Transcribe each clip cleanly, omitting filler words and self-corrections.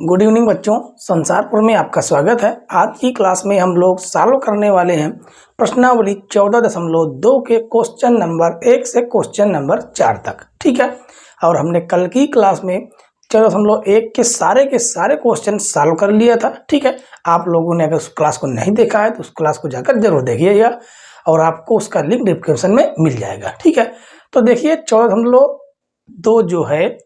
Good evening बच्चों, संसारपुर में आपका स्वागत है। आज की क्लास में हम लोग सॉल्व करने वाले हैं प्रश्नावली 14.2 के क्वेश्चन नंबर 1 से क्वेश्चन नंबर 4 तक। ठीक है, और हमने कल की क्लास में 14.1 के सारे क्वेश्चन सॉल्व कर लिया था। ठीक है, आप लोगों ने अगर उस क्लास को नहीं देखा है तो उस क्लास को जाकर जरूर देखिएगा और आपको उसका लिंक डिस्क्रिप्शन में मिल जाएगा। ठीक है, तो देखिए 14.2 जो है,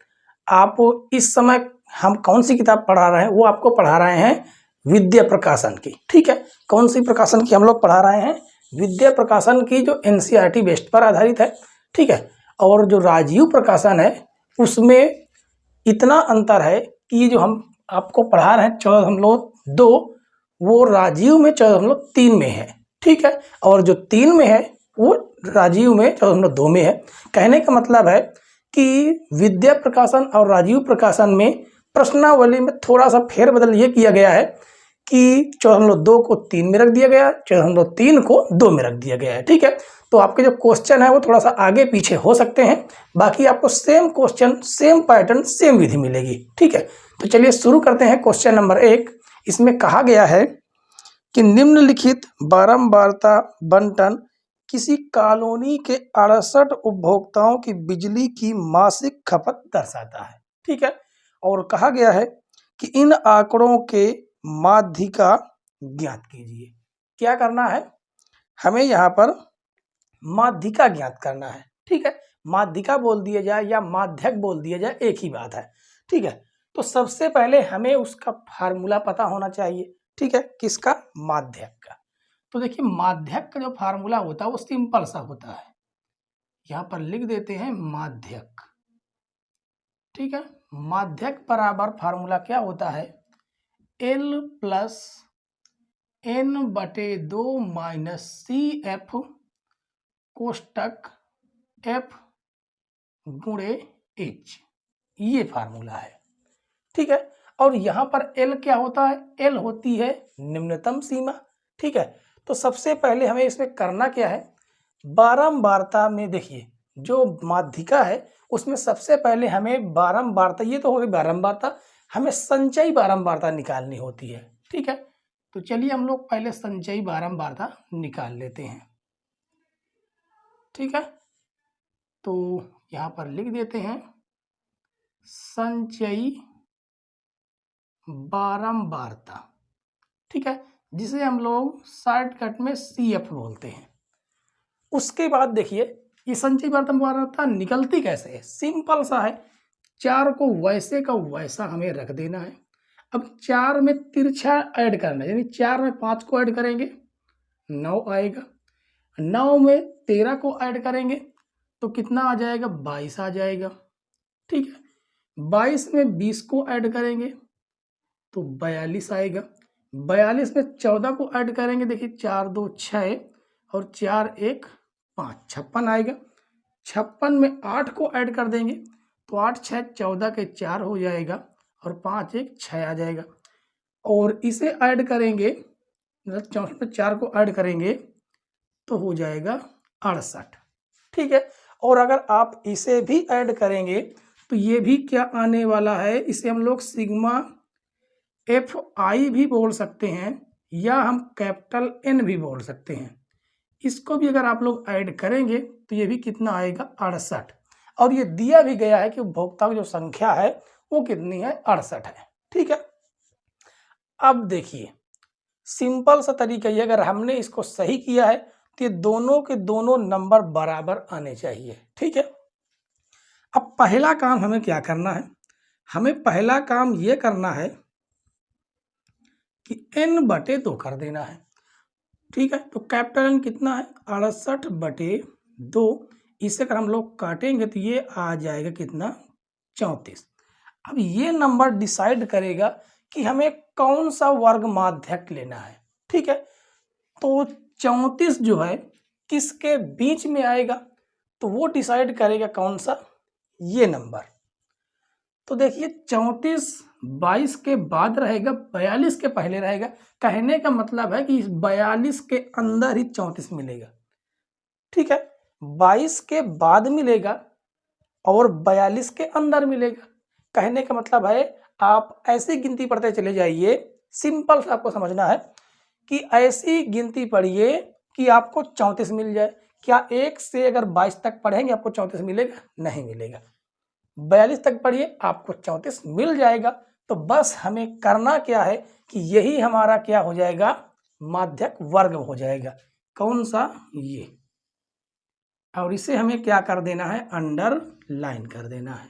आप इस समय हम कौन सी किताब पढ़ा रहे हैं, वो आपको पढ़ा रहे हैं विद्या प्रकाशन की। ठीक है, कौन सी प्रकाशन की हम लोग पढ़ा रहे हैं? विद्या प्रकाशन की, जो एनसीईआरटी बेस्ड पर आधारित है। ठीक है, और जो राजीव प्रकाशन है उसमें इतना अंतर है कि जो हम आपको पढ़ा रहे हैं 14.2 वो राजीव में 14.3 में है। ठीक है, और जो 3 में है वो राजीव में 14.2 में है। कहने का मतलब है कि विद्या प्रकाशन और राजीव प्रकाशन में प्रश्नावली में थोड़ा सा फेरबदल ये किया गया है कि 14.2 को 3 में रख दिया गया, 14.3 को 2 में रख दिया गया है। ठीक है, तो आपके जो क्वेश्चन है वो थोड़ा सा आगे पीछे हो सकते हैं, बाकी आपको same question, same pattern, same विधि मिलेगी। ठीक है, तो चलिए शुरू करते हैं। क्वेश्चन नंबर 1, इसमें कहा गया है कि निम्नलिखित बारंबारता बंटन किसी कॉलोनी के 68 उपभोक्ताओं की बिजली की मासिक खपत दर्शाता है। ठीक है, और कहा गया है कि इन आंकड़ों के माध्यिका ज्ञात कीजिए। क्या करना है? हमें यहाँ पर माध्यिका ज्ञात करना है। ठीक है, माध्यिका बोल दिया जाए या माध्यक बोल दिया जाए, एक ही बात है। ठीक है, तो सबसे पहले हमें उसका फार्मूला पता होना चाहिए। ठीक है, किसका? माध्यक का। तो देखिए, माध्यक का जो फार्मूला होता है वो सिंपल सा होता है। यहाँ पर लिख देते हैं माध्यक। ठीक है, माध्यक बराबर फार्मूला क्या होता है? L plus N/2 minus CF कोष्टक F गुणे H, ये फार्मूला है। ठीक है, और यहाँ पर L क्या होता है? L होती है निम्नतम सीमा। ठीक है, तो सबसे पहले हमें इसमें करना क्या है? बारंबारता में देखिए, जो माध्यिका है उसमें सबसे पहले हमें बारंबारता, ये तो हो गई बारंबारता, हमें संचयी बारंबारता निकालनी होती है। ठीक है, तो चलिए हम लोग पहले संचयी बारंबारता निकाल लेते हैं। ठीक है, तो यहाँ पर लिख देते हैं संचयी बारंबारता। ठीक है, जिसे हम लोग शॉर्टकट में CF बोलते हैं। उसके बाद देखिए, ये संचयी बारंबारता निकलती कैसे है? सिंपल सा है, 4 को वैसे का वैसा हमें रख देना है। अब 4 में तिरछा ऐड करना है, यानी 4 में 5 को ऐड करेंगे 9 आएगा, 9 में 13 को ऐड करेंगे तो कितना आ जाएगा? 22 आ जाएगा। ठीक है, 22 में 20 को ऐड करेंगे तो 42 आएगा, 42 में 14 को ऐड करेंगे, देखिए 4 2 6 और 4 1 5, 56 आएगा। 56 में 8 को ऐड कर देंगे तो 8 6 14 के 4 हो जाएगा और 5 1 6 आ जाएगा, और इसे ऐड करेंगे, मतलब 64 में 4 को ऐड करेंगे तो हो जाएगा 68। ठीक है, और अगर आप इसे भी ऐड करेंगे तो ये भी क्या आने वाला है? इसे हम लोग सिग्मा FI भी बोल सकते हैं या हम कैपिटल N भी बोल सकते हैं। इसको भी अगर आप लोग ऐड करेंगे तो ये भी कितना आएगा? 68। और ये दिया भी गया है कि उपभोक्ता की जो संख्या है वो कितनी है? 68 है। ठीक है, अब देखिए सिंपल सा तरीका ये, अगर हमने इसको सही किया है तो ये दोनों के दोनों नंबर बराबर आने चाहिए। ठीक है, अब पहला काम हमें क्या करना है? हमें पहला काम ये करना है कि N/2 कर देना है। ठीक है, तो कैपिटल N कितना है? 68/2। इसे अगर हम लोग काटेंगे तो ये आ जाएगा कितना? 34। अब ये नंबर डिसाइड करेगा कि हमें कौन सा वर्ग माध्यक लेना है। ठीक है, तो 34 जो है किसके बीच में आएगा तो वो डिसाइड करेगा कौन सा? ये नंबर। तो देखिए 34 22 के बाद रहेगा, 42 के पहले रहेगा। कहने का मतलब है कि इस 42 के अंदर ही 34 मिलेगा। ठीक है, 22 के बाद मिलेगा और 42 के अंदर मिलेगा। कहने का मतलब है आप ऐसी गिनती पढ़ते चले जाइए, सिंपल सा आपको समझना है कि ऐसी गिनती पढ़िए कि आपको 34 मिल जाए। क्या 1 से अगर 22 तक पढ़ेंगे आपको 34 मिलेगा? नहीं मिलेगा। 42 तक पढ़िए आपको 34 मिल जाएगा। तो बस हमें करना क्या है कि यही हमारा क्या हो जाएगा, माध्यक वर्ग हो जाएगा। कौन सा? ये। और इसे हमें क्या कर देना है, अंडरलाइन कर देना है।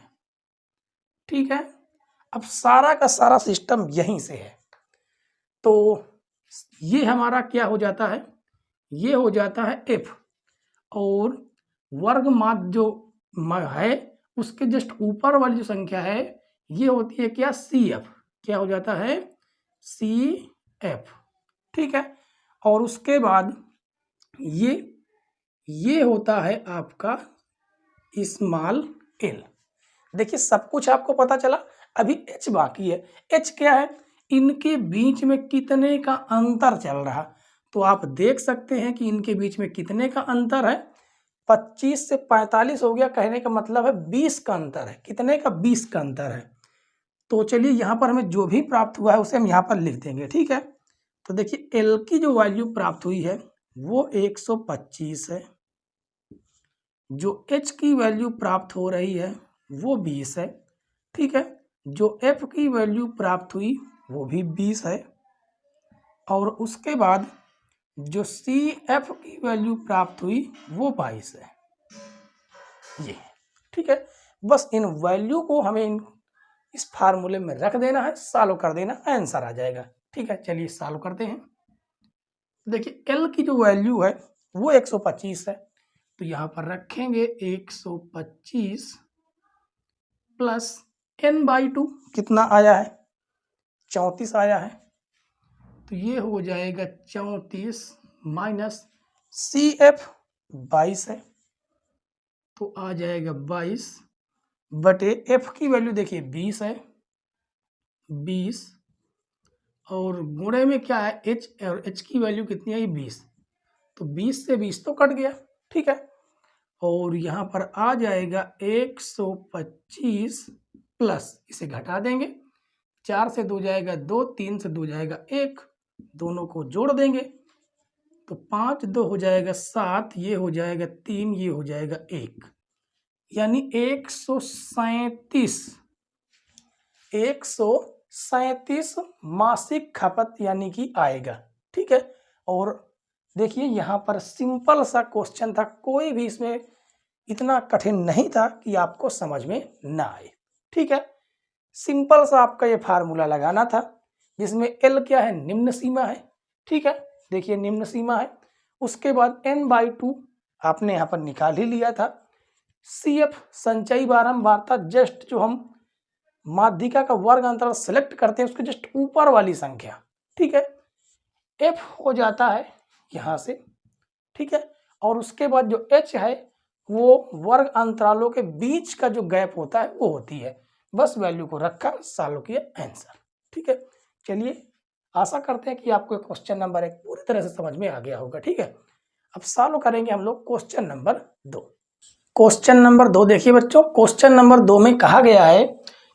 ठीक है, अब सारा का सारा सिस्टम यहीं से है। तो ये हमारा क्या हो जाता है, ये हो जाता है एफ, और वर्ग माध्य जो है उसके जस्ट ऊपर वाली जो संख्या है ये होती है क्या, सी एफ। क्या हो जाता है, सी एफ। ठीक है, और उसके बाद ये होता है आपका स्मॉल एल। देखिए सब कुछ आपको पता चला, अभी एच बाकी है। एच क्या है, इनके बीच में कितने का अंतर चल रहा। तो आप देख सकते हैं कि इनके बीच में कितने का अंतर है, 25 से 45 हो गया। कहने का मतलब है 20 का अंतर है। कितने का? 20 का अंतर है। तो चलिए यहाँ पर हमें जो भी प्राप्त हुआ है उसे हम यहाँ पर लिख देंगे। ठीक है, तो देखिए एल की जो वैल्यू प्राप्त हुई है वो 125 है, जो एच की वैल्यू प्राप्त हो रही है वो 20 है। ठीक है, जो एफ की वैल्यू प्राप्त हुई वो भी 20 है, और उसके बाद जो सी एफ की वैल्यू प्राप्त हुई वो 22 है। ये ठीक है, बस इन वैल्यू को हमें इस फार्मूले में रख देना है, सॉल्व कर देना, आंसर आ जाएगा। ठीक है, चलिए सॉल्व करते हैं। देखिए एल की जो वैल्यू है वो 125 है, तो यहाँ पर रखेंगे 125 प्लस n/2 कितना आया है, 34 आया है। तो ये हो जाएगा 34 माइनस सी एफ 22 है, तो आ जाएगा 22 बटे एफ की वैल्यू देखिए 20 है, 20 और गुणे में क्या है एच, और एच की वैल्यू कितनी है 20, तो 20 से 20 तो कट गया। ठीक है, और यहाँ पर आ जाएगा 125 प्लस, इसे घटा देंगे, 4 से 2 जाएगा 2, 3 से 2 जाएगा 1, दोनों को जोड़ देंगे तो 5 2 हो जाएगा 7, ये हो जाएगा 3, ये हो जाएगा 1, यानी 137 मासिक खपत यानी कि आएगा। ठीक है, और देखिए यहाँ पर सिंपल सा क्वेश्चन था, कोई भी इसमें इतना कठिन नहीं था कि आपको समझ में ना आए। ठीक है, सिंपल सा आपका ये फार्मूला लगाना था, जिसमें एल क्या है, निम्न सीमा है। ठीक है, देखिए निम्न सीमा है, उसके बाद n/2 आपने यहाँ पर निकाल ही लिया था। सी एफ संचयी बारंबारता, जस्ट जो हम माध्यिका का वर्ग अंतराल सेलेक्ट करते हैं उसके जस्ट ऊपर वाली संख्या। ठीक है, एफ हो जाता है यहाँ से। ठीक है, और उसके बाद जो एच है वो वर्ग अंतरालों के बीच का जो गैप होता है वो होती है। बस वैल्यू को रखा, सॉल्व किया, आंसर। ठीक है, चलिए आशा करते हैं कि आपको क्वेश्चन नंबर 1 पूरी तरह से समझ में आ गया होगा। ठीक है, अब सॉल्व करेंगे हम लोग क्वेश्चन नंबर 2। क्वेश्चन नंबर 2 देखिए बच्चों, क्वेश्चन नंबर 2 में कहा गया है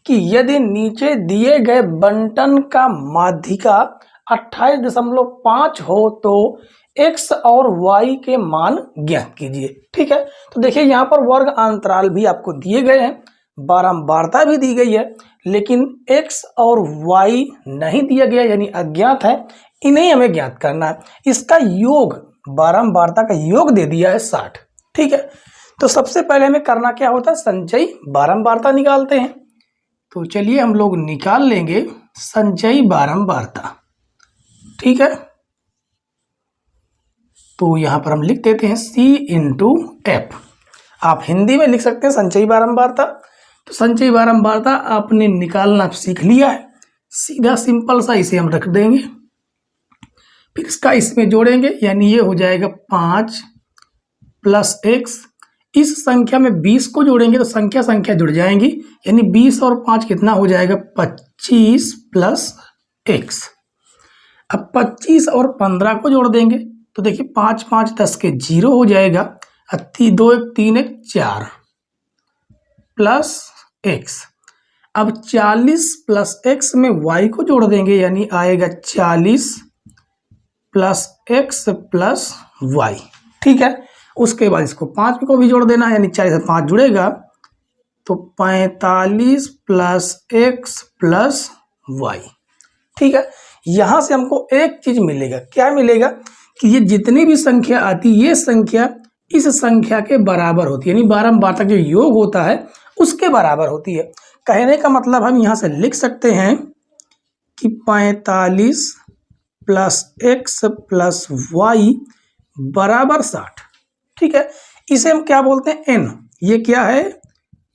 कि यदि नीचे दिए गए बंटन का माध्यिका 28.5 हो तो x और y के मान ज्ञात कीजिए। ठीक है, तो देखिए यहाँ पर वर्ग अंतराल भी आपको दिए गए हैं, बारंबारता भी दी गई है, लेकिन x और y नहीं दिया गया यानी अज्ञात है, इन्हें हमें ज्ञात करना है। इसका योग, बारंबारता का योग दे दिया है 60। ठीक है, तो सबसे पहले हमें करना क्या होता है, संचयी बारंबारता निकालते हैं। तो चलिए हम लोग निकाल लेंगे संचयी बारंबारता। ठीक है, तो यहां पर हम लिख देते हैं C इंटू एफ। आप हिंदी में लिख सकते हैं संचयी बारंबारता। तो संचयी बारंबारता आपने निकालना सीख लिया है, सीधा सिंपल सा इसे हम रख देंगे, फिर इसका इसमें जोड़ेंगे, यानी ये हो जाएगा 5 प्लस x। इस संख्या में 20 को जोड़ेंगे तो संख्या संख्या जुड़ जाएंगी, यानी 20 और 5 कितना हो जाएगा 25 प्लस x। अब 25 और 15 को जोड़ देंगे तो देखिए 5 5 10 के 0 हो जाएगा, 2 1 3 1 4 प्लस x। अब 40 प्लस एक्स में y को जोड़ देंगे, यानी आएगा 40 प्लस एक्स प्लस वाई। ठीक है, उसके बाद इसको 5 को भी जोड़ देना, यानी 40 से 5 जुड़ेगा तो 45 प्लस एक्स प्लस वाई। ठीक है, यहां से हमको एक चीज मिलेगा, क्या मिलेगा कि ये जितनी भी संख्या आती है ये संख्या इस संख्या के बराबर होती है, यानी बारंबार तक जो योग होता है उसके बराबर होती है। कहने का मतलब हम यहां से लिख सकते हैं कि 45 प्लस एक्स प्लस वाई बराबर 60। ठीक है, इसे हम क्या बोलते हैं, एन। ये क्या है,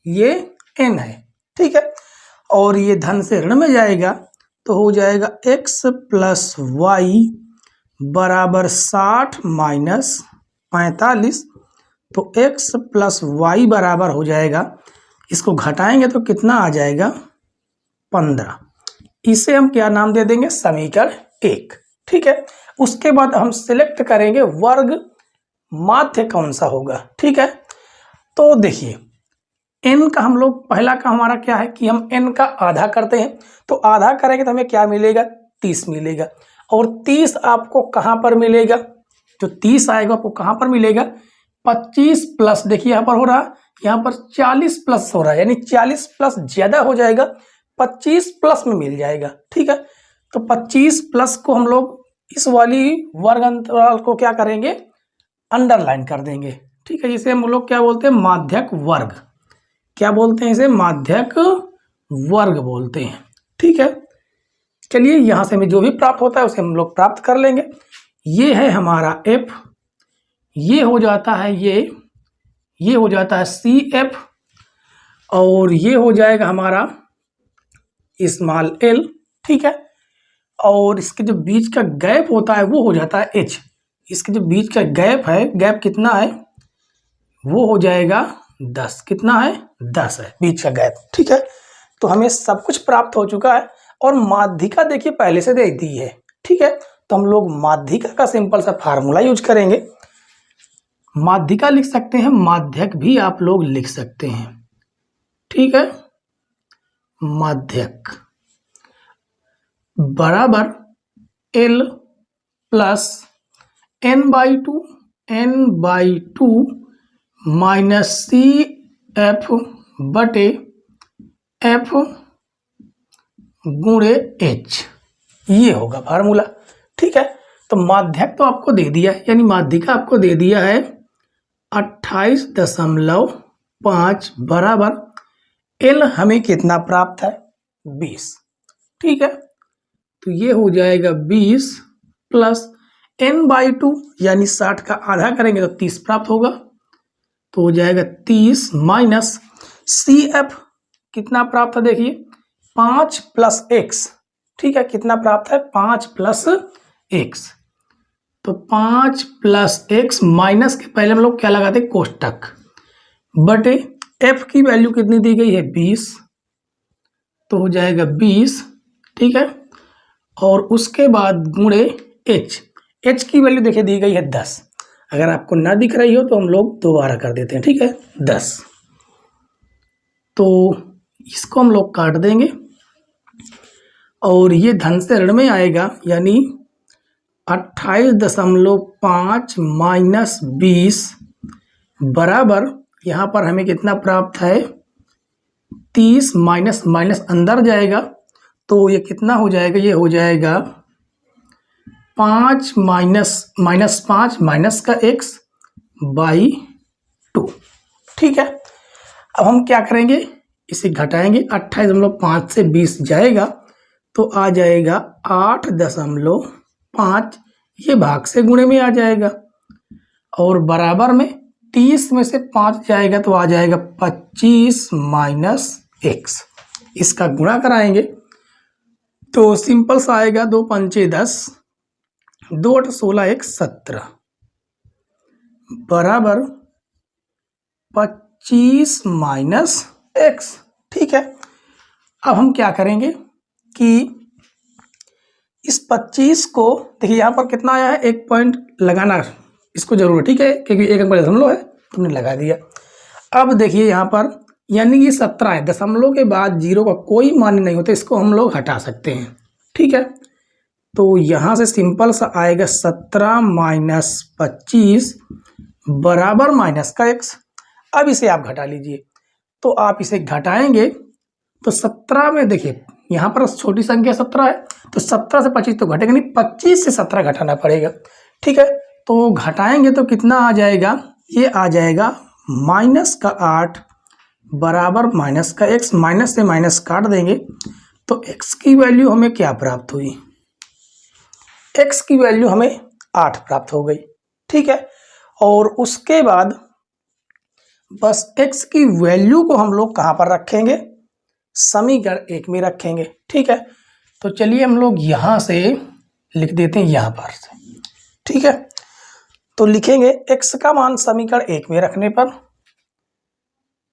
ये एन है। ठीक है, और ये धन से ऋण में जाएगा तो हो जाएगा x प्लस वाई बराबर 60 माइनस 45। तो x प्लस वाई बराबर हो जाएगा, इसको घटाएंगे तो कितना आ जाएगा, 15। इसे हम क्या नाम दे देंगे, समीकरण 1। ठीक है, उसके बाद हम सिलेक्ट करेंगे वर्ग माध्य कौन सा होगा। ठीक है, तो देखिए n का हम लोग पहला का हमारा क्या है कि हम n का आधा करते हैं, तो आधा करेंगे तो हमें क्या मिलेगा, 30 मिलेगा। और 30 आपको कहाँ पर मिलेगा, जो 30 आएगा आपको कहाँ पर मिलेगा, 25 प्लस, देखिए यहाँ पर हो रहा, यहाँ पर 40 प्लस हो रहा है, यानी 40 प्लस ज्यादा हो जाएगा, 25 प्लस में मिल जाएगा। ठीक है, तो 25 प्लस को हम लोग इस वाली वर्ग अंतराल को क्या करेंगे, अंडरलाइन कर देंगे। ठीक है, जिसे हम लोग क्या बोलते हैं, माध्यक वर्ग। क्या बोलते हैं इसे, माध्यक वर्ग बोलते हैं। ठीक है, चलिए यहां से हमें जो भी प्राप्त होता है उसे हम लोग प्राप्त कर लेंगे। ये है हमारा f, ये हो जाता है ये हो जाता है CF, और ये हो जाएगा हमारा स्मॉल l। ठीक है, और इसके जो बीच का गैप होता है वो हो जाता है h। इसके जो बीच का गैप है, गैप कितना है, वो हो जाएगा 10। कितना है, 10 है बीच का गैप। ठीक है, तो हमें सब कुछ प्राप्त हो चुका है, और माध्यिका देखिए पहले से दे दी है। ठीक है, तो हम लोग माध्यिका का सिंपल सा फार्मूला यूज करेंगे। माध्यिका लिख सकते हैं, माध्यक भी आप लोग लिख सकते हैं। ठीक है, माध्यक बराबर L plus n/2 minus CF बटे F गुणे H, ये होगा फार्मूला। ठीक है, तो माध्यक तो आपको दे दिया है, यानी माध्यिका आपको दे दिया है 28.5 बराबर L हमें कितना प्राप्त है, 20। ठीक है, तो ये हो जाएगा 20 प्लस n/2, यानी 60 का आधा करेंगे तो 30 प्राप्त होगा, तो हो जाएगा 30 माइनस CF कितना प्राप्त है, देखिए 5 प्लस x। ठीक है, कितना प्राप्त है, 5 प्लस x। तो 5 प्लस x माइनस के पहले हम लोग क्या लगाते हैं, कोष्टक, बटे f की वैल्यू कितनी दी गई है, 20, तो हो जाएगा 20। ठीक है, और उसके बाद गुणे h की वैल्यू देखिए दी गई है 10। अगर आपको ना दिख रही हो तो हम लोग दोबारा कर देते हैं। ठीक है, 10, तो इसको हम लोग काट देंगे, और ये धन से ऋण में आएगा, यानी 28.5 माइनस 20 बराबर, यहाँ पर हमें कितना प्राप्त है, 30 माइनस माइनस अंदर जाएगा, तो ये कितना हो जाएगा, ये हो जाएगा 5 माइनस 5 माइनस का x/2। ठीक है, अब हम क्या करेंगे, इसे घटाएंगे, 28.5 से 20 जाएगा तो आ जाएगा 8.5, ये भाग से गुणे में आ जाएगा, और बराबर में 30 में से 5 जाएगा तो आ जाएगा 25 माइनस x। इसका गुणा कराएंगे तो सिंपल सा आएगा, 2 पंचे 10, 2 8 16 1 17 बराबर 25 माइनस x। ठीक है, अब हम क्या करेंगे कि इस 25 को देखिए, यहाँ पर कितना आया है, 1 पॉइंट लगाना इसको जरूर। ठीक है, क्योंकि 1 अंक दशमलव है, तुमने लगा दिया। अब देखिए यहाँ पर यानी कि 17 है, दशमलव के बाद जीरो का कोई मान नहीं होता, इसको हम लोग हटा सकते हैं। ठीक है, तो यहाँ से सिंपल सा आएगा 17 माइनस 25 बराबर माइनस का x। अब इसे आप घटा लीजिए, तो आप इसे घटाएंगे तो 17 में देखिए यहाँ पर छोटी संख्या 17 है, तो 17 से 25 तो घटेगा नहीं, 25 से 17 घटाना पड़ेगा। ठीक है, तो घटाएंगे तो कितना आ जाएगा, ये आ जाएगा माइनस का 8 बराबर माइनस का x। माइनस से माइनस काट देंगे तो x की वैल्यू हमें क्या प्राप्त हुई, x की वैल्यू हमें 8 प्राप्त हो गई। ठीक है, और उसके बाद बस x की वैल्यू को हम लोग कहाँ पर रखेंगे, समीकरण 1 में रखेंगे। ठीक है, तो चलिए हम लोग यहाँ से लिख देते हैं यहाँ पर से। ठीक है, तो लिखेंगे x का मान समीकरण 1 में रखने पर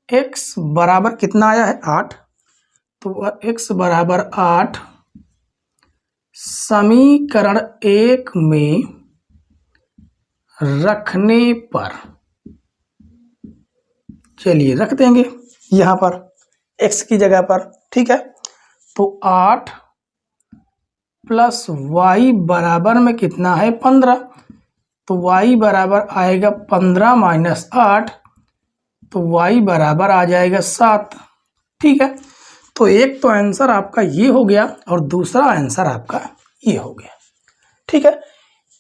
x बराबर कितना आया है 8, तो x बराबर 8 समीकरण 1 में रखने पर, चलिए रख देंगे यहाँ पर x की जगह पर। ठीक है, तो 8 प्लस y बराबर में कितना है 15, तो y बराबर आएगा 15 माइनस 8, तो y बराबर आ जाएगा 7। ठीक है, तो एक तो आंसर आपका ये हो गया और दूसरा आंसर आपका ये हो गया। ठीक है,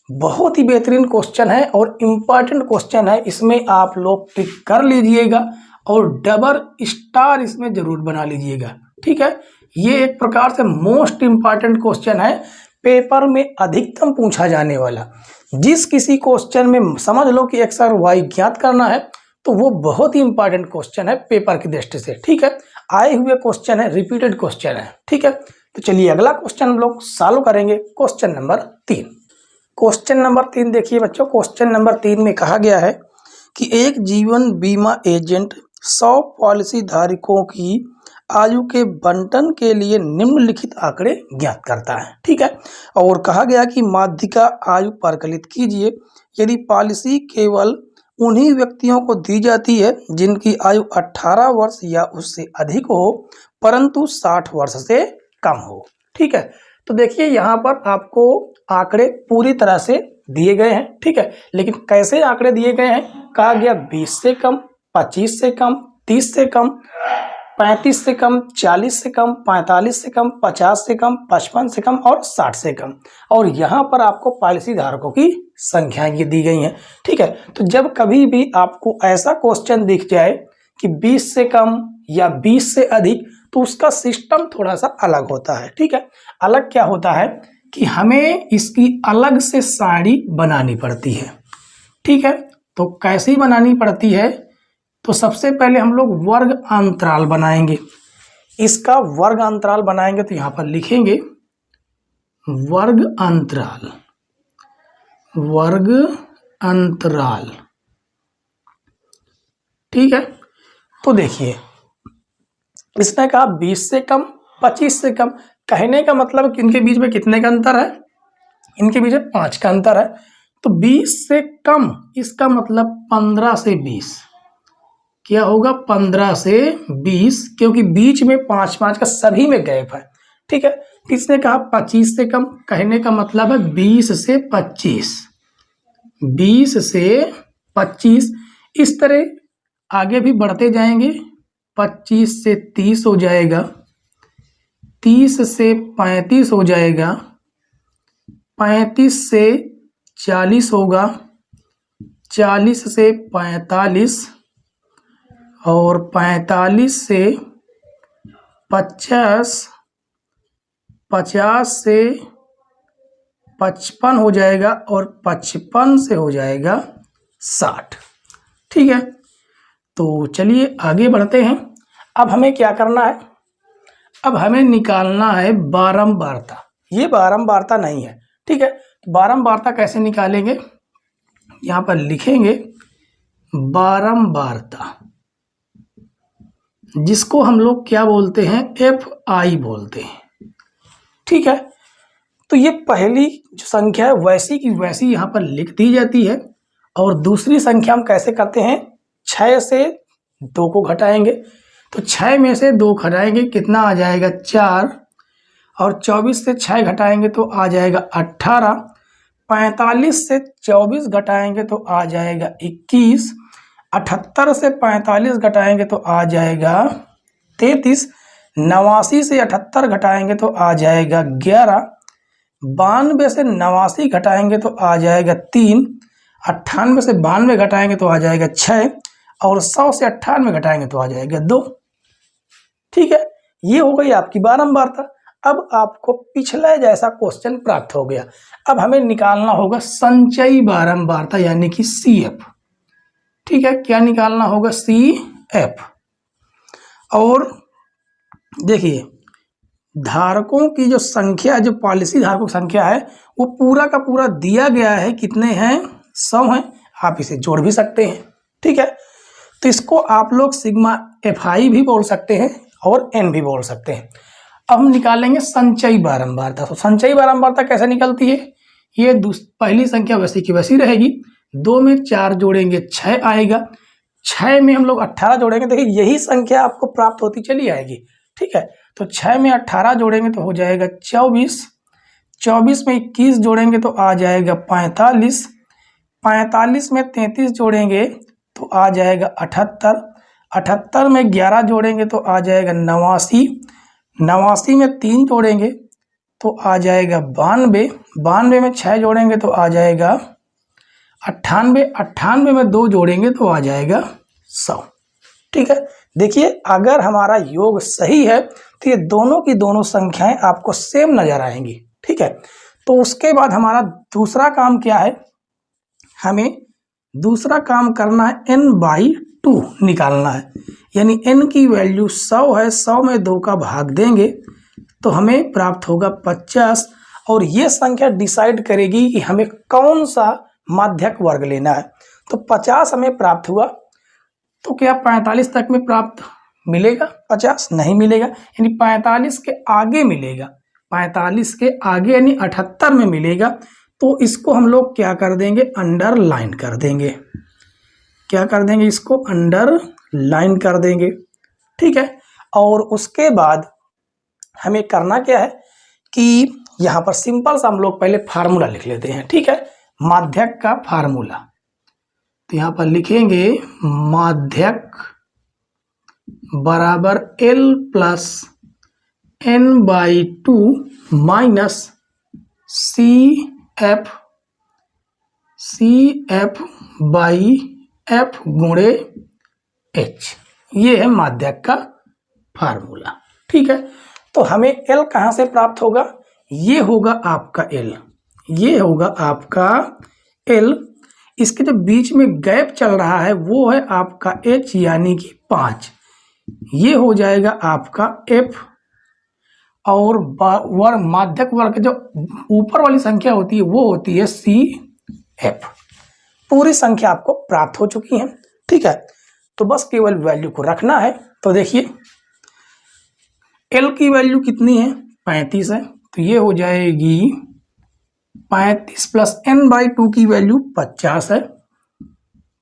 बहुत ही बेहतरीन क्वेश्चन है और इम्पॉर्टेंट क्वेश्चन है, इसमें आप लोग टिक कर लीजिएगा और डबल स्टार इसमें जरूर बना लीजिएगा। ठीक है, ये एक प्रकार से मोस्ट इम्पॉर्टेंट क्वेश्चन है, पेपर में अधिकतम पूछा जाने वाला। जिस किसी क्वेश्चन में समझ लो कि एक्स और वाई ज्ञात करना है तो वो बहुत ही इंपॉर्टेंट क्वेश्चन है पेपर की दृष्टि से। ठीक है, आए हुए क्वेश्चन है, रिपीटेड क्वेश्चन है। ठीक है, तो चलिए अगला क्वेश्चन हम लोग सॉल्व करेंगे, क्वेश्चन नंबर 3। क्वेश्चन नंबर 3 देखिए बच्चों, क्वेश्चन नंबर 3 में कहा गया है कि एक जीवन बीमा एजेंट 100 पॉलिसी धारकों की आयु के बंटन के लिए निम्नलिखित आंकड़े ज्ञात करता है। ठीक है, और कहा गया कि माध्यिका आयु परिकलित कीजिए यदि पॉलिसी केवल उन्हीं व्यक्तियों को दी जाती है जिनकी आयु 18 वर्ष या उससे अधिक हो परंतु 60 वर्ष से कम हो। ठीक है, तो देखिए यहाँ पर आपको आंकड़े पूरी तरह से दिए गए हैं। ठीक है, लेकिन कैसे आंकड़े दिए गए हैं, कहा गया 20 से कम, 25 से कम, 30 से कम, 35 से कम, 40 से कम, 45 से कम, 50 से कम, 55 से कम और 60 से कम। और यहाँ पर आपको पॉलिसी धारकों की संख्याएं ये दी गई हैं। ठीक है, तो जब कभी भी आपको ऐसा क्वेश्चन दिख जाए कि 20 से कम या 20 से अधिक, तो उसका सिस्टम थोड़ा सा अलग होता है। ठीक है, अलग क्या होता है कि हमें इसकी अलग से सारणी बनानी पड़ती है। ठीक है, तो कैसी बनानी पड़ती है, तो सबसे पहले हम लोग वर्ग अंतराल बनाएंगे। इसका वर्ग अंतराल बनाएंगे तो यहाँ पर लिखेंगे वर्ग अंतराल, वर्ग अंतराल। ठीक है, तो देखिए इसने कहा 20 से कम, 25 से कम, कहने का मतलब कि इनके बीच में कितने का अंतर है, इनके बीच में 5 का अंतर है। तो 20 से कम इसका मतलब 15 से 20, क्या होगा 15 से 20, क्योंकि बीच में 5-5 का सभी में गैप है। ठीक है, किसने कहा 25 से कम, कहने का मतलब है 20 से 25, 20 से 25। इस तरह आगे भी बढ़ते जाएंगे, 25 से 30 हो जाएगा, 30 से 35 हो जाएगा, 35 से 40 होगा, 40 से 45 और 45 से 50, 50 से 55 हो जाएगा और 55 से हो जाएगा 60। ठीक है, तो चलिए आगे बढ़ते हैं। अब हमें क्या करना है, अब हमें निकालना है बारंबारता। ये बारंबारता नहीं है। ठीक है, बारंबारता कैसे निकालेंगे, यहाँ पर लिखेंगे बारंबारता, जिसको हम लोग क्या बोलते हैं, FI बोलते हैं। ठीक है, तो ये पहली जो संख्या है वैसी की वैसी यहाँ पर लिख दी जाती है और दूसरी संख्या हम कैसे करते हैं, 6 से 2 को घटाएंगे तो 6 में से 2 घटाएंगे कितना आ जाएगा 4, और 24 से 6 घटाएंगे तो आ जाएगा 18, 45 से 24 घटाएंगे तो आ जाएगा 21, 78 से 45 घटाएंगे तो आ जाएगा 33, 89 से 78 घटाएंगे तो आ जाएगा 11, 92 से 89 घटाएंगे तो आ जाएगा 3, 98 से 92 घटाएंगे तो आ जाएगा 6, और 100 से 98 घटाएंगे तो आ जाएगा 2। ठीक है, ये हो गई आपकी बारंबारता। अब आपको पिछला जैसा क्वेश्चन प्राप्त हो गया। अब हमें निकालना होगा संचयी बारंबारता यानी कि CF। ठीक है, क्या निकालना होगा CF। और देखिए धारकों की जो संख्या, जो पॉलिसी धारकों की संख्या है वो पूरा का पूरा दिया गया है, कितने हैं 100 हैं। आप इसे जोड़ भी सकते हैं। ठीक है, तो इसको आप लोग सिग्मा FI भी बोल सकते हैं और N भी बोल सकते हैं। अब हम निकालेंगे संचयी बारंबारता। तो संचयी बारंबारता कैसे निकलती है, ये पहली संख्या वैसी की वैसी रहेगी, 2 में 4 जोड़ेंगे 6 आएगा, 6 में हम लोग 18 जोड़ेंगे, देखिए यही संख्या आपको प्राप्त होती चली आएगी। ठीक है, तो 6 में 18 जोड़ेंगे तो हो जाएगा 24, 24 में 21 जोड़ेंगे तो आ जाएगा 45, 45 में 33 जोड़ेंगे तो आ जाएगा 78, 78 में 11 जोड़ेंगे तो आ जाएगा 89, 89 में 3 जोड़ेंगे तो आ जाएगा 92, 92 में 6 जोड़ेंगे तो आ जाएगा 98, 98 में 2 जोड़ेंगे तो आ जाएगा 100। ठीक है, देखिए अगर हमारा योग सही है तो ये दोनों की दोनों संख्याएं आपको सेम नजर आएंगी। ठीक है, तो उसके बाद हमारा दूसरा काम क्या है, हमें दूसरा काम करना है n/2 निकालना है, यानी n की वैल्यू 100 है, 100 में 2 का भाग देंगे तो हमें प्राप्त होगा 50, और ये संख्या डिसाइड करेगी कि हमें कौन सा माध्यक वर्ग लेना है। तो 50 हमें प्राप्त हुआ, तो क्या 45 तक में प्राप्त मिलेगा? 50 नहीं मिलेगा, यानी 45 के आगे मिलेगा, 45 के आगे यानी 78 में मिलेगा। तो इसको हम लोग क्या कर देंगे, अंडरलाइन कर देंगे। क्या कर देंगे, इसको अंडरलाइन कर देंगे। ठीक है, और उसके बाद हमें करना क्या है कि यहाँ पर सिंपल सा हम लोग पहले फार्मूला लिख लेते हैं। ठीक है, माध्यक का फार्मूला, तो यहाँ पर लिखेंगे माध्यक बराबर L plus n/2 minus CF by F गुणे H, ये है माध्यक का फार्मूला। ठीक है, तो हमें L कहाँ से प्राप्त होगा, ये होगा आपका L, ये होगा आपका L। इसके जो बीच में गैप चल रहा है वो है आपका H यानी कि 5, ये हो जाएगा आपका F। और माध्यक वर्ग जो ऊपर वाली संख्या होती है वो होती है CF। पूरी संख्या आपको प्राप्त हो चुकी है। ठीक है, तो बस केवल वैल्यू को रखना है। तो देखिए L की वैल्यू कितनी है, 35 है, तो ये हो जाएगी 35 प्लस n/2 की वैल्यू 50 है,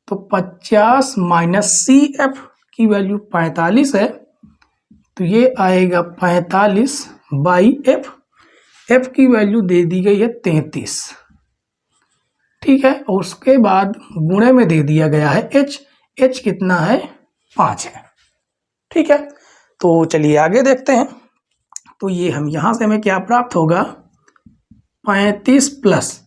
तो 50 माइनस CF की वैल्यू 45 है, तो ये आएगा 45 बाई F। F की वैल्यू दे दी गई है 33। ठीक है, और उसके बाद गुणे में दे दिया गया है H, H कितना है, 5 है। ठीक है, तो चलिए आगे देखते हैं। तो ये हम यहाँ से हमें क्या प्राप्त होगा, 35 प्लस,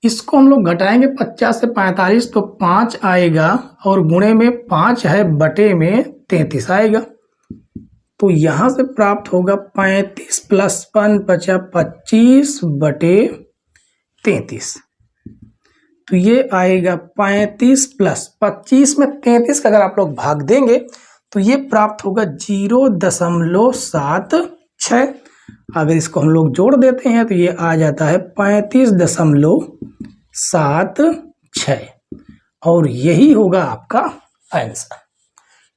इसको हम लोग घटाएंगे 50 से 45 तो 5 आएगा, और गुणे में 5 है, बटे में 33 आएगा। तो यहाँ से प्राप्त होगा 35 प्लस 5 बचा 25 बटे 33, तो ये आएगा 35 प्लस 25 में 33 का अगर आप लोग भाग देंगे तो ये प्राप्त होगा 0.76। अगर इसको हम लोग जोड़ देते हैं तो ये आ जाता है 35.76, और यही होगा आपका आंसर।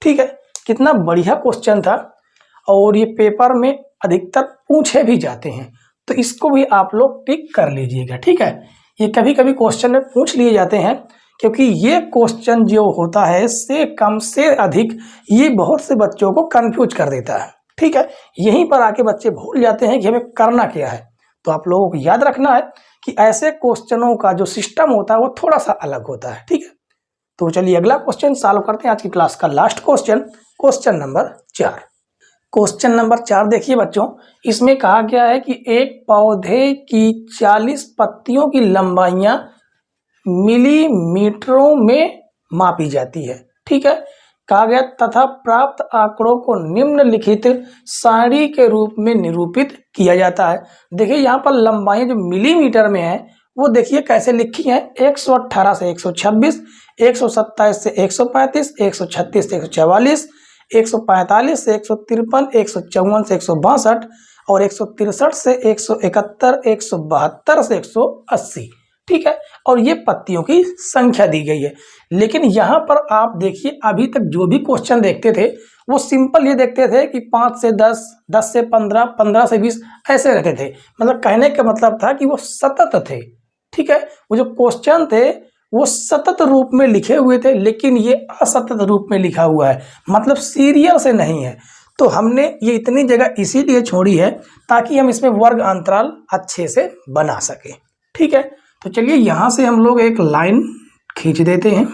ठीक है, कितना बढ़िया क्वेश्चन था, और ये पेपर में अधिकतर पूछे भी जाते हैं, तो इसको भी आप लोग टिक कर लीजिएगा। ठीक है, ये कभी कभी क्वेश्चन में पूछ लिए जाते हैं क्योंकि ये क्वेश्चन जो होता है से कम से अधिक ये बहुत से बच्चों को कंफ्यूज कर देता है। ठीक है, यहीं पर आके बच्चे भूल जाते हैं कि हमें करना क्या है। तो आप लोगों को याद रखना है कि ऐसे क्वेश्चनों का जो सिस्टम होता है वो थोड़ा सा अलग होता है। ठीक है, तो चलिए अगला क्वेश्चन सॉल्व करते हैं। आज की क्लास का last question, question number 4। Question number 4 देखिए बच्चों, इसमें कहा गया है कि एक पौधे की 40 पत्तियों की लंबाइयां मिलीमीटरों में मापी जाती है। ठीक है, कहा गया तथा प्राप्त आंकड़ों को निम्नलिखित सारणी के रूप में निरूपित किया जाता है। देखिए यहाँ पर लंबाई जो मिलीमीटर में है वो देखिए कैसे लिखी है, 118 से 126, 127 से 135, 136 से 144, 145 से 153, 154 से 162 और 163 से 171, 172 से 180। ठीक है, और ये पत्तियों की संख्या दी गई है। लेकिन यहाँ पर आप देखिए अभी तक जो भी क्वेश्चन देखते थे वो सिंपल ये देखते थे कि 5 से 10, 10 से 15, 15 से 20 ऐसे रहते थे। मतलब कहने का मतलब था कि वो सतत थे। ठीक है, वो जो क्वेश्चन थे वो सतत रूप में लिखे हुए थे, लेकिन ये असतत रूप में लिखा हुआ है, मतलब सीरियल से नहीं है। तो हमने ये इतनी जगह इसीलिए छोड़ी है ताकि हम इसमें वर्ग अंतराल अच्छे से बना सके। ठीक है, तो चलिए यहाँ से हम लोग एक लाइन खींच देते हैं।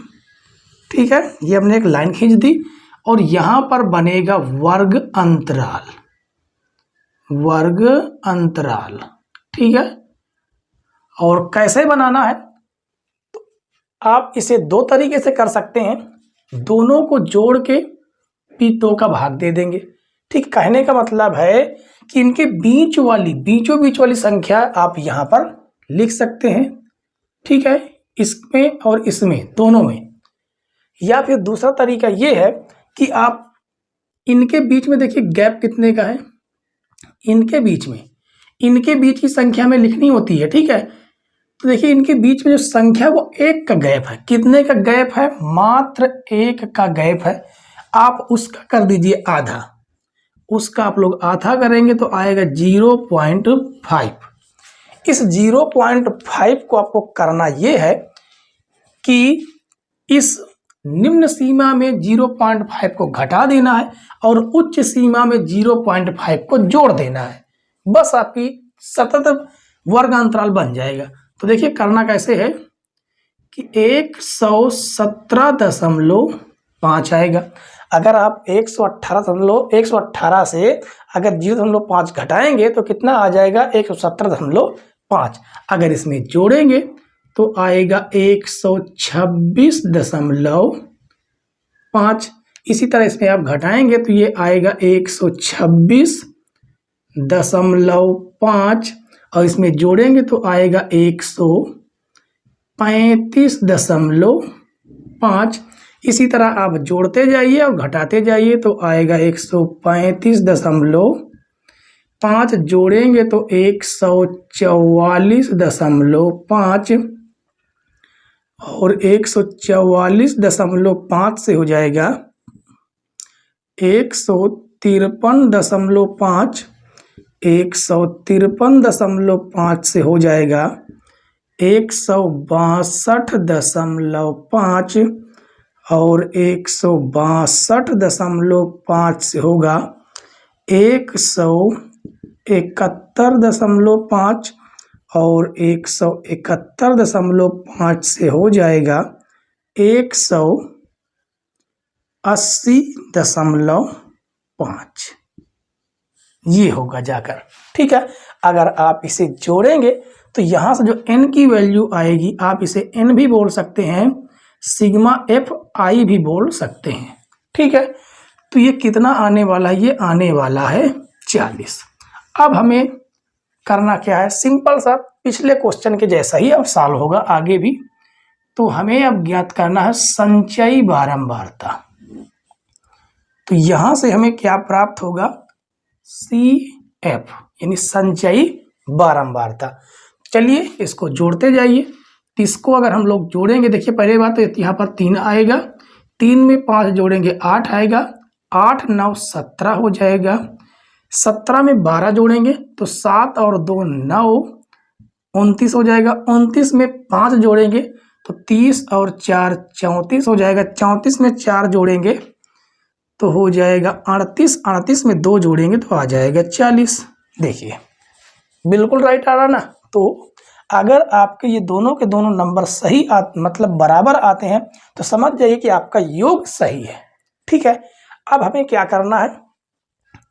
ठीक है, ये हमने एक लाइन खींच दी और यहाँ पर बनेगा वर्ग अंतराल, वर्ग अंतराल। ठीक है, और कैसे बनाना है तो आप इसे दो तरीके से कर सकते हैं। दोनों को जोड़ के दो का भाग दे देंगे। ठीक, कहने का मतलब है कि इनके बीचों बीच वाली संख्या आप यहाँ पर लिख सकते हैं। ठीक है, इसमें और इसमें दोनों में। या फिर दूसरा तरीका ये है कि आप इनके बीच में देखिए गैप कितने का है, इनके बीच की संख्या में लिखनी होती है। ठीक है, तो देखिए इनके बीच में जो संख्या वो 1 का गैप है। कितने का गैप है? मात्र 1 का गैप है। आप उसका कर दीजिए आधा, उसका आप लोग आधा करेंगे तो आएगा 0.5। इस 0.5 को आपको करना ये है कि इस निम्न सीमा में 0.5 को घटा देना है और उच्च सीमा में 0.5 को जोड़ देना है। बस आपकी सतत वर्ग अंतराल बन जाएगा। तो देखिए करना कैसे है कि 117.5 आएगा। अगर आप 118 से अगर 0.5 घटाएंगे तो कितना आ जाएगा? 117.5। अगर इसमें जोड़ेंगे तो आएगा 126.5। इसी तरह इसमें आप घटाएंगे तो ये आएगा 126.5 और इसमें जोड़ेंगे तो आएगा 135.5। इसी तरह आप जोड़ते जाइए और घटाते जाइए तो आएगा 135.5। जोड़ेंगे तो 144.5 और 144.5 से हो जाएगा 153.5, 153.5 से हो जाएगा 162.5 और 162.5 से होगा 171.5 और 171.5 से हो जाएगा 180.5। ये होगा जाकर। ठीक है, अगर आप इसे जोड़ेंगे तो यहाँ से जो n की वैल्यू आएगी आप इसे n भी बोल सकते हैं, सिग्मा fi भी बोल सकते हैं। ठीक है, तो ये कितना आने वाला है? ये आने वाला है 40। अब हमें करना क्या है? सिंपल सा पिछले क्वेश्चन के जैसा ही अब सॉल्व होगा आगे भी। तो हमें अब ज्ञात करना है संचयी बारंबारता। तो यहां से हमें क्या प्राप्त होगा? CF यानी संचयी बारंबारता। चलिए इसको जोड़ते जाइए। इसको अगर हम लोग जोड़ेंगे, देखिए पहले बात तो यहाँ पर 3 आएगा, 3 में 5 जोड़ेंगे 8 आएगा, 8 9 17 हो जाएगा। 17 में 12 जोड़ेंगे तो 7 और 2 9 29 हो जाएगा। 29 में 5 जोड़ेंगे तो 30 और 4 34 हो जाएगा। 34 में 4 जोड़ेंगे तो हो जाएगा 38। 38 में 2 जोड़ेंगे तो आ जाएगा 40। देखिए बिल्कुल राइट आ रहा ना। तो अगर आपके ये दोनों के दोनों नंबर सही मतलब बराबर आते हैं तो समझ जाइए कि आपका योग सही है। ठीक है, अब हमें क्या करना है,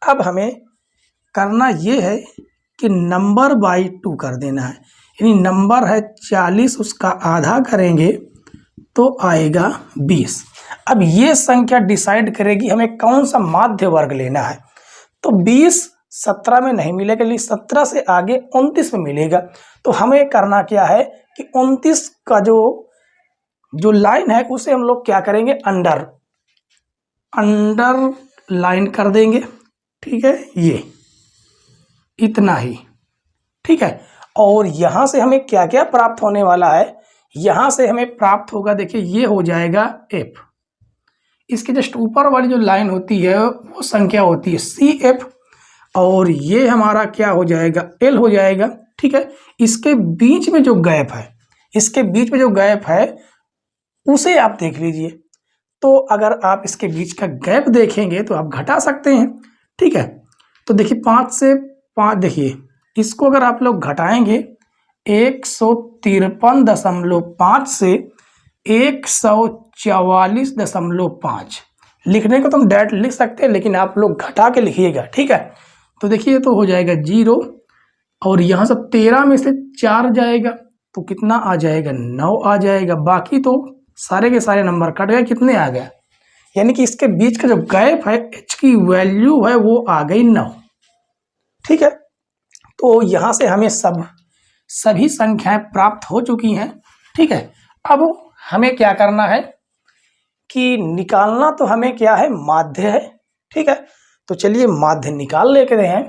अब हमें करना ये है कि नंबर बाई 2 कर देना है। यानी नंबर है 40, उसका आधा करेंगे तो आएगा 20। अब ये संख्या डिसाइड करेगी हमें कौन सा माध्य वर्ग लेना है। तो 20 17 में नहीं मिलेगा, लेकिन 17 से आगे 29 में मिलेगा। तो हमें करना क्या है कि 29 का जो लाइन है उसे हम लोग क्या करेंगे, अंडर लाइन कर देंगे। ठीक है, ये इतना ही। ठीक है, और यहां से हमें क्या क्या प्राप्त होने वाला है, यहां से हमें प्राप्त होगा, देखिए ये हो जाएगा एफ। इसके जस्ट ऊपर वाली जो लाइन होती है वो संख्या होती है सी एफ, और ये हमारा क्या हो जाएगा, एल हो जाएगा। ठीक है, इसके बीच में जो गैप है, इसके बीच में जो गैप है उसे आप देख लीजिए। तो अगर आप इसके बीच का गैप देखेंगे तो आप घटा सकते हैं। ठीक है, तो देखिए 5 से 5, देखिए इसको अगर आप लोग घटाएंगे 153.5 से 144.5, लिखने को तो हम डायरेक्ट लिख सकते हैं, लेकिन आप लोग घटा के लिखिएगा। ठीक है, तो देखिए तो हो जाएगा 0, और यहाँ से 13 में से 4 जाएगा तो कितना आ जाएगा, 9 आ जाएगा। बाकी तो सारे के सारे नंबर कट गए, कितने आ गया, यानी कि इसके बीच का जो गैप है एच की वैल्यू है वो आ गई 9। ठीक है, तो यहाँ से हमें सभी संख्याएं प्राप्त हो चुकी हैं। ठीक है, अब हमें क्या करना है कि निकालना तो हमें क्या है, माध्य है। ठीक है, तो चलिए माध्य निकाल लेते हैं।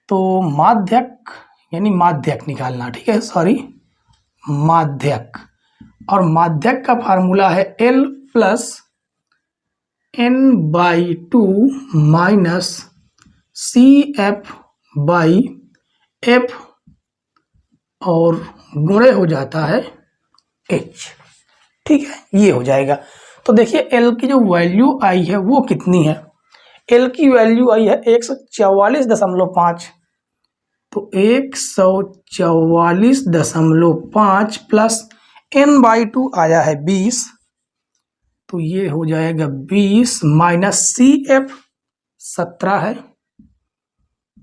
तो माध्यक यानी माध्यक निकालना, ठीक है, सॉरी माध्यक, और माध्यक का फार्मूला है L plus n/2 minus CF/F और गुणे हो जाता है H। ठीक है, ये हो जाएगा। तो देखिए L की जो वैल्यू आई है वो कितनी है, L की वैल्यू आई है 144.5। तो 144.5 प्लस n/2 आया है 20, तो ये हो जाएगा 20 माइनस CF 17 है,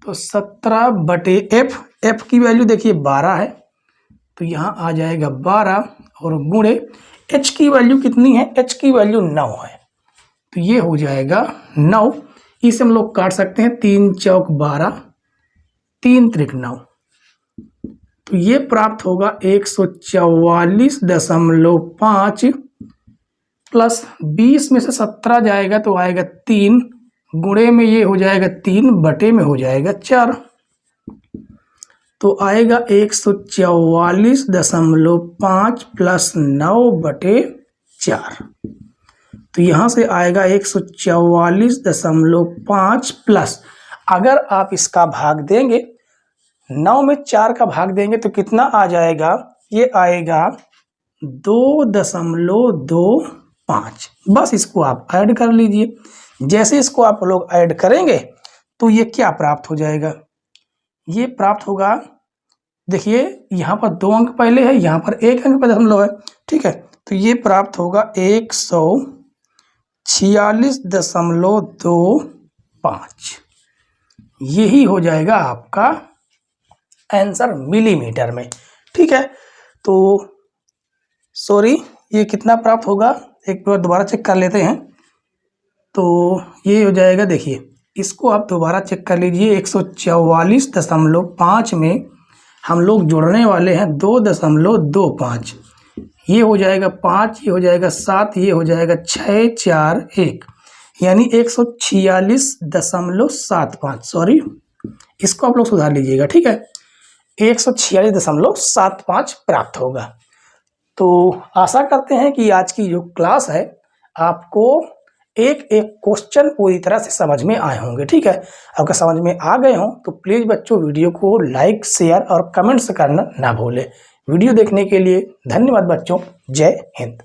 तो 17/F, F की वैल्यू देखिए 12 है, तो यहाँ आ जाएगा 12, और गुणे H की वैल्यू कितनी है, H की वैल्यू 9 है, तो ये हो जाएगा 9। इसे हम लोग काट सकते हैं, 3 चौक 12, 3 त्रिक 9, तो ये प्राप्त होगा 144.5 प्लस 20 में से 17 जाएगा तो आएगा 3, गुणे में ये हो जाएगा 3, बटे में हो जाएगा 4, तो आएगा 144.5 प्लस 9/4। तो यहाँ से आएगा 144.5 प्लस, अगर आप इसका भाग देंगे 9 में 4 का भाग देंगे तो कितना आ जाएगा, ये आएगा 2.25। बस इसको आप ऐड कर लीजिए। जैसे इसको आप लोग ऐड करेंगे तो ये क्या प्राप्त हो जाएगा, ये प्राप्त होगा, देखिए यहाँ पर 2 अंक पहले है, यहाँ पर 1 अंक पहले हम लोग है। ठीक है, तो ये प्राप्त होगा 146.25। यही हो जाएगा आपका आंसर मिलीमीटर में। ठीक है, तो सॉरी ये कितना प्राप्त होगा, एक बार दोबारा चेक कर लेते हैं। तो ये हो जाएगा, देखिए इसको आप दोबारा चेक कर लीजिए, 144.5 में हम लोग जोड़ने वाले हैं 2.25, ये हो जाएगा 5, ये हो जाएगा 7, ये हो जाएगा 6, 4, 1, यानी 146.75। सॉरी, इसको आप लोग सुधार लीजिएगा। ठीक है, 146.75 प्राप्त होगा। तो आशा करते हैं कि आज की जो क्लास है आपको एक एक क्वेश्चन पूरी तरह से समझ में आए होंगे। ठीक है, अगर समझ में आ गए हों तो प्लीज़ बच्चों वीडियो को लाइक, शेयर और कमेंट्स करना ना भूलें। वीडियो देखने के लिए धन्यवाद बच्चों। जय हिंद।